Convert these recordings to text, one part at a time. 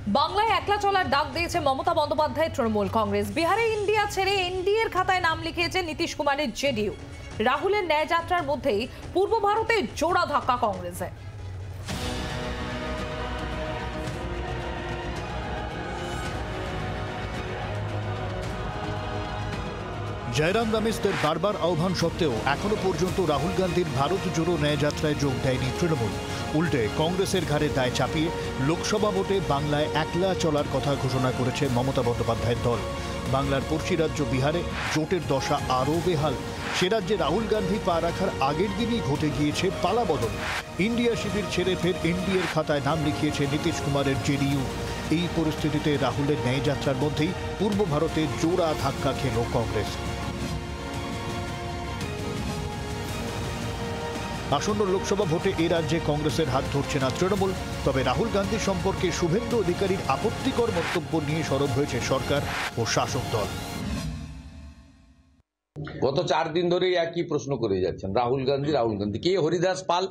বাংলায় একলা চলার ডাক দিয়েছে মমতা বন্দ্যোপাধ্যায় তৃণমূল কংগ্রেস। বিহারে ইন্ডিয়া ছেড়ে এনডিএর খাতায় নাম লিখিয়েছে নীতিশ কুমারের জেডিইউ। রাহুলের ন্যায় যাত্রার মধ্যেই পূর্ব ভারতে জোড়া ধাক্কা কংগ্রেসে। জয়রাম রমেশদের বারবার আহ্বান সত্ত্বেও এখনো পর্যন্ত রাহুল গান্ধীর ভারত জোড়ো ন্যায় যাত্রায় যোগ দেয়নি তৃণমূল। উল্টে কংগ্রেসের ঘাড়ে দায় চাপিয়ে লোকসভা ভোটে বাংলায় একলা চলার কথা ঘোষণা করেছে মমতা বন্দ্যোপাধ্যায়ের দল। বাংলার পড়শি রাজ্য বিহারে জোটের দশা আরও বেহাল। সে রাজ্যে রাহুল গান্ধী পা রাখার আগের দিনই ঘটে গিয়েছে পালাবদল। ইন্ডিয়া শিবির ছেড়ে ফের এনডিএর খাতায় নাম লিখিয়েছে নীতিশ কুমারের জেডিইউ। এই পরিস্থিতিতে রাহুলের ন্যায় যাত্রার মধ্যেই পূর্ব ভারতে জোড়া ধাক্কা খেল কংগ্রেস। আসন্ন লোকসভা ভোটে এ রাজ্যে কংগ্রেসের হাত ধরছে না তৃণমূল। তবে রাহুল গান্ধী সম্পর্কে শুভেন্দু অধিকারীর আপত্তিকর মন্তব্য নিয়ে সরব হয়েছে সরকার ও শাসক দল। গত 4 দিন ধরেই একই প্রশ্ন করে যাচ্ছেন, রাহুল গান্ধী কে? হরিদাস পাল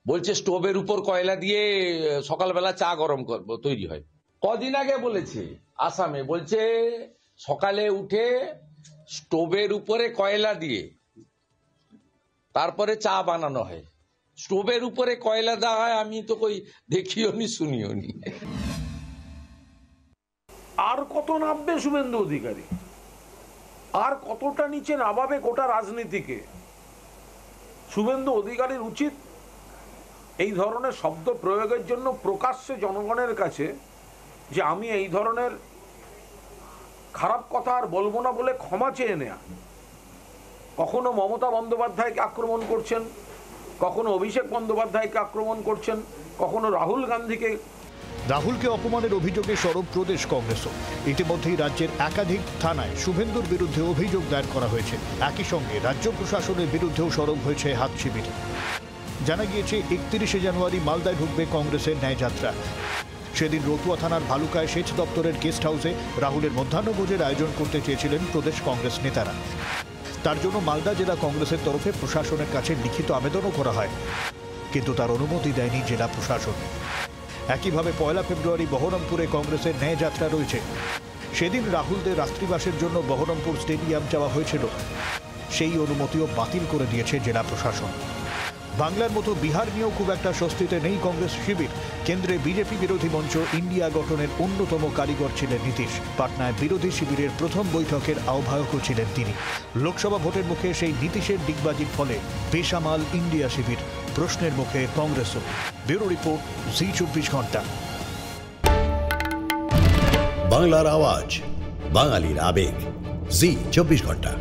বলছে স্টোভের উপর কয়লা দিয়ে সকালবেলা চা গরম তৈরি হয়। কদিন আগে বলেছে আসামে, বলছে সকালে উঠে স্টোভের উপরে কয়লা দিয়ে তারপরে চা বানানো হয়। স্টোভের উপরে কয়লা দেওয়া হয় আমি তো কই দেখিও নি শুনিও নি। আর কত নামবে শুভেন্দু অধিকারী? আর কতটা নিচে নামাবে গোটা রাজনীতিকে? শুভেন্দু অধিকারীর উচিত এই ধরনের শব্দ প্রয়োগের জন্য প্রকাশ্যে জনগণের কাছে যে আমি এই ধরনের খারাপ কথা আর বলবো না বলে ক্ষমা চেয়ে নেয়া। কখনো মমতা বন্দ্যোপাধ্যায়কে আক্রমণ করছেন, কখনো অভিষেক বন্দ্যোপাধ্যায়কে আক্রমণ করছেন, কখনো রাহুলকে অপমানের অভিযোগে সরব প্রদেশ কংগ্রেসও। ইতিমধ্যেই রাজ্যের একাধিক থানায় শুভেন্দুর বিরুদ্ধে অভিযোগ দায়ের করা হয়েছে। একই সঙ্গে রাজ্য প্রশাসনের বিরুদ্ধেও সরব হয়েছে হাত শিবির। জানা গিয়েছে 31শে জানুয়ারি মালদায় ঢুকবে কংগ্রেসের ন্যায়যাত্রা। সেদিন রতুয়া থানার ভালুকায় সেচ দপ্তরের গেস্ট হাউসে রাহুলের মধ্যাহ্নভোজের আয়োজন করতে চেয়েছিলেন প্রদেশ কংগ্রেস নেতারা। তার জন্য মালদা জেলা কংগ্রেসের তরফে প্রশাসনের কাছে লিখিত আবেদনও করা হয়, কিন্তু তার অনুমতি দেয়নি জেলা প্রশাসন। একইভাবে 1 ফেব্রুয়ারি বহরমপুরে কংগ্রেসের ন্যায় যাত্রা রয়েছে। সেদিন রাহুলদের রাত্রিবাসের জন্য বহরমপুর স্টেডিয়াম যাওয়া হয়েছিল, সেই অনুমতিও বাতিল করে দিয়েছে জেলা প্রশাসন। বাংলার মতো বিহার নিয়েও খুব একটা স্বস্তিতে নেই কংগ্রেস শিবির। কেন্দ্রে বিজেপি বিরোধী মঞ্চ ইন্ডিয়া গঠনের অন্যতম কারিগর ছিলেন নীতিশ। পাটনায় বিরোধী শিবিরের প্রথম বৈঠকের আহ্বায়কও ছিলেন তিনি। লোকসভা ভোটের মুখে সেই নীতিশের ডিগবাজির ফলে বেসামাল ইন্ডিয়া শিবির। প্রশ্নের মুখে কংগ্রেসও। ব্যুরো রিপোর্ট, জি 24 ঘন্টা। বাংলার আওয়াজ, বাঙালির আবেগ, জি 24 ঘন্টা।